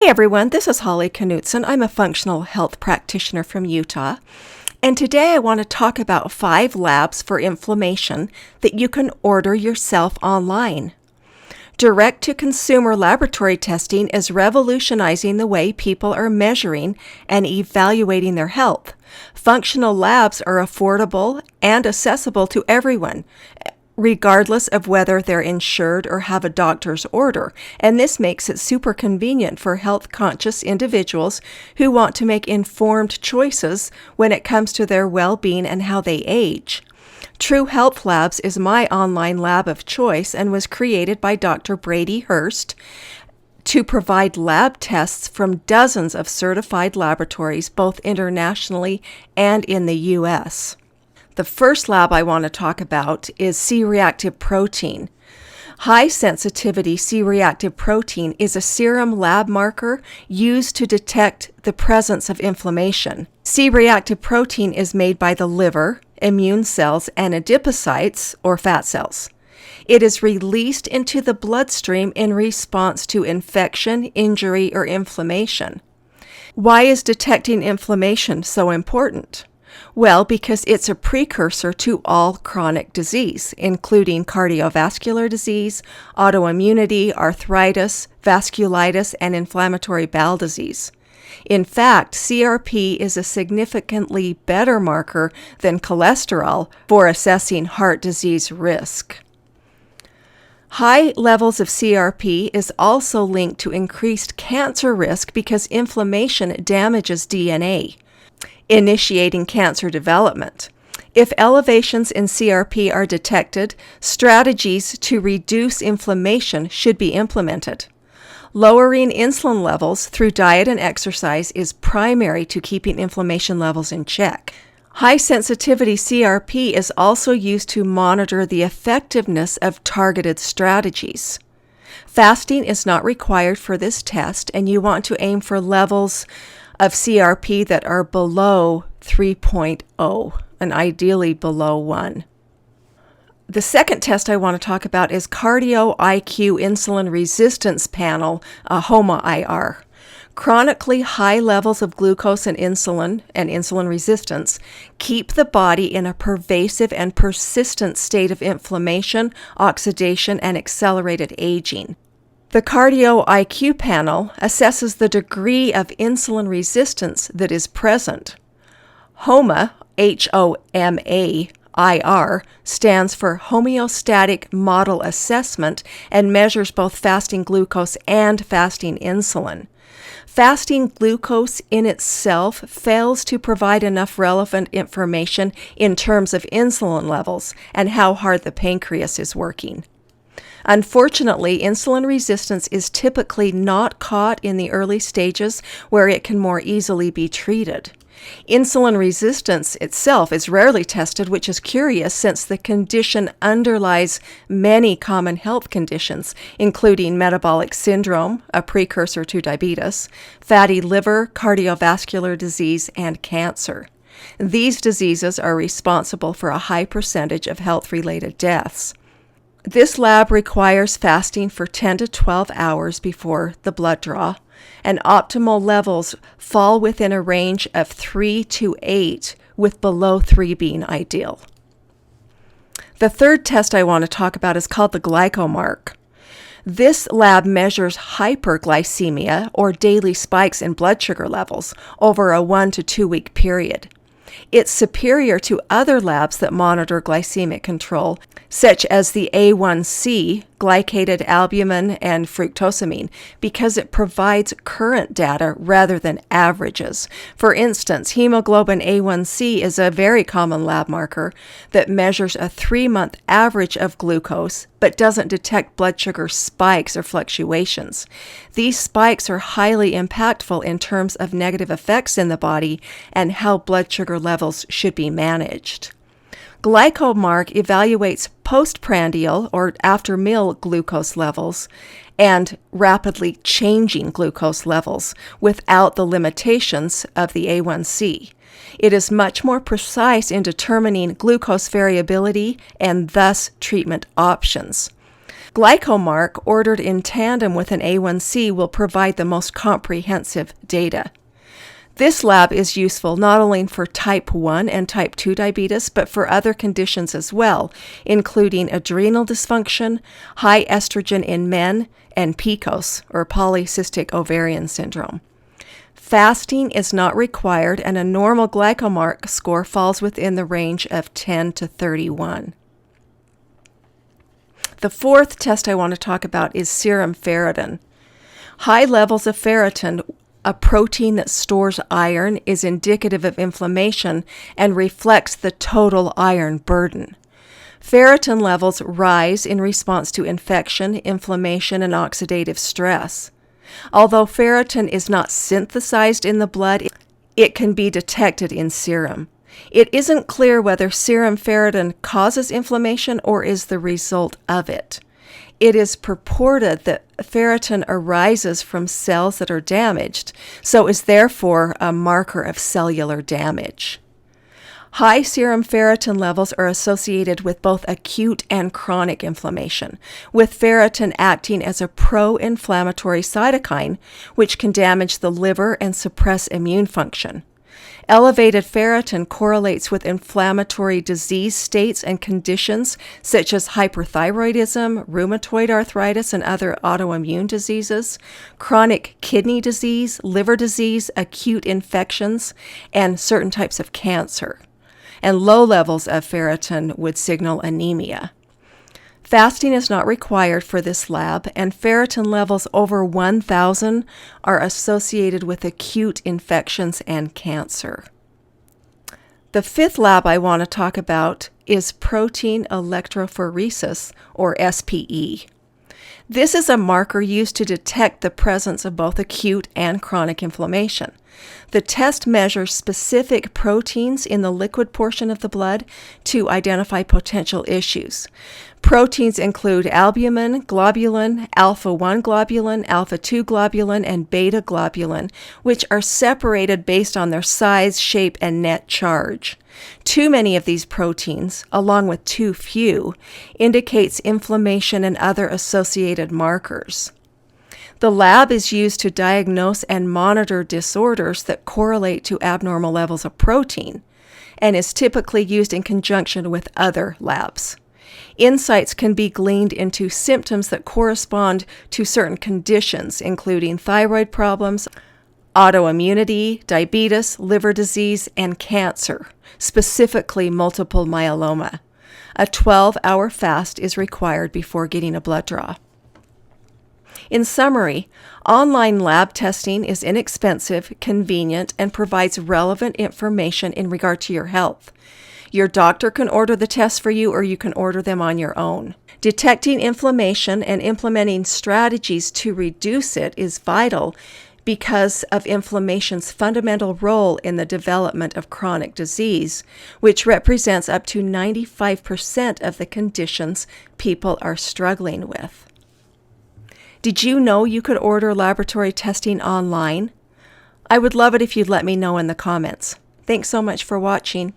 everyone, this is Holly Knutson. I'm a functional health practitioner from Utah, and today I want to talk about 5 labs for inflammation that you can order yourself online. Direct-to-consumer laboratory testing is revolutionizing the way people are measuring and evaluating their health. Functional labs are affordable and accessible to everyone, regardless of whether they're insured or have a doctor's order, and this makes it super convenient for health-conscious individuals who want to make informed choices when it comes to their well-being and how they age. True Health Labs is my online lab of choice and was created by Dr. Brady Hurst to provide lab tests from dozens of certified laboratories, both internationally and in the U.S. The first lab I want to talk about is C-reactive protein. High-sensitivity C-reactive protein is a serum lab marker used to detect the presence of inflammation. C-reactive protein is made by the liver, immune cells, and adipocytes, or fat cells. It is released into the bloodstream in response to infection, injury, or inflammation. Why is detecting inflammation so important? Well, because it's a precursor to all chronic disease, including cardiovascular disease, autoimmunity, arthritis, vasculitis, and inflammatory bowel disease. In fact, CRP is a significantly better marker than cholesterol for assessing heart disease risk. High levels of CRP is also linked to increased cancer risk because inflammation damages DNA, initiating cancer development. If elevations in CRP are detected, strategies to reduce inflammation should be implemented. Lowering insulin levels through diet and exercise is primary to keeping inflammation levels in check. High-sensitivity CRP is also used to monitor the effectiveness of targeted strategies. Fasting is not required for this test, and you want to aim for levels of CRP that are below 3.0 and ideally below 1. The second test I want to talk about is Cardio IQ Insulin Resistance Panel, HOMA-IR. Chronically high levels of glucose and insulin resistance keep the body in a pervasive and persistent state of inflammation, oxidation, and accelerated aging. The Cardio IQ panel assesses the degree of insulin resistance that is present. HOMA, HOMA-IR, stands for Homeostatic Model Assessment and measures both fasting glucose and fasting insulin. Fasting glucose in itself fails to provide enough relevant information in terms of insulin levels and how hard the pancreas is working. Unfortunately, insulin resistance is typically not caught in the early stages where it can more easily be treated. Insulin resistance itself is rarely tested, which is curious since the condition underlies many common health conditions, including metabolic syndrome, a precursor to diabetes, fatty liver, cardiovascular disease, and cancer. These diseases are responsible for a high percentage of health-related deaths. This lab requires fasting for 10 to 12 hours before the blood draw, and optimal levels fall within a range of 3 to 8, with below 3 being ideal. The third test I want to talk about is called the Glycemic Mark. This lab measures hyperglycemia, or daily spikes in blood sugar levels, over a 1 to 2 week period. It's superior to other labs that monitor glycemic control, such as the A1C, glycated albumin, and fructosamine, because it provides current data rather than averages. For instance, hemoglobin A1C is a very common lab marker that measures a 3-month average of glucose, but doesn't detect blood sugar spikes or fluctuations. These spikes are highly impactful in terms of negative effects in the body and how blood sugar levels should be managed. Glycemic Mark evaluates postprandial or after meal glucose levels and rapidly changing glucose levels without the limitations of the A1C. It is much more precise in determining glucose variability and thus treatment options. Glycomark, ordered in tandem with an A1C, will provide the most comprehensive data. This lab is useful not only for type 1 and type 2 diabetes, but for other conditions as well, including adrenal dysfunction, high estrogen in men, and PCOS, or polycystic ovarian syndrome. Fasting is not required, and a normal Glycomark score falls within the range of 10 to 31. The fourth test I want to talk about is serum ferritin. High levels of ferritin, a protein that stores iron, is indicative of inflammation and reflects the total iron burden. Ferritin levels rise in response to infection, inflammation, and oxidative stress. Although ferritin is not synthesized in the blood, it can be detected in serum. It isn't clear whether serum ferritin causes inflammation or is the result of it. It is purported that ferritin arises from cells that are damaged, so is therefore a marker of cellular damage. High serum ferritin levels are associated with both acute and chronic inflammation, with ferritin acting as a pro-inflammatory cytokine, which can damage the liver and suppress immune function. Elevated ferritin correlates with inflammatory disease states and conditions such as hyperthyroidism, rheumatoid arthritis, and other autoimmune diseases, chronic kidney disease, liver disease, acute infections, and certain types of cancer. And low levels of ferritin would signal anemia. Fasting is not required for this lab, and ferritin levels over 1,000 are associated with acute infections and cancer. The fifth lab I want to talk about is protein electrophoresis, or SPE. This is a marker used to detect the presence of both acute and chronic inflammation. The test measures specific proteins in the liquid portion of the blood to identify potential issues. Proteins include albumin, globulin, alpha-1 globulin, alpha-2 globulin, and beta-globulin, which are separated based on their size, shape, and net charge. Too many of these proteins, along with too few, indicates inflammation and other associated markers. The lab is used to diagnose and monitor disorders that correlate to abnormal levels of protein, and is typically used in conjunction with other labs. Insights can be gleaned into symptoms that correspond to certain conditions, including thyroid problems, autoimmunity, diabetes, liver disease, and cancer, specifically multiple myeloma. A 12-hour fast is required before getting a blood draw. In summary, online lab testing is inexpensive, convenient, and provides relevant information in regard to your health. Your doctor can order the tests for you, or you can order them on your own. Detecting inflammation and implementing strategies to reduce it is vital because of inflammation's fundamental role in the development of chronic disease, which represents up to 95% of the conditions people are struggling with. Did you know you could order laboratory testing online? I would love it if you'd let me know in the comments. Thanks so much for watching.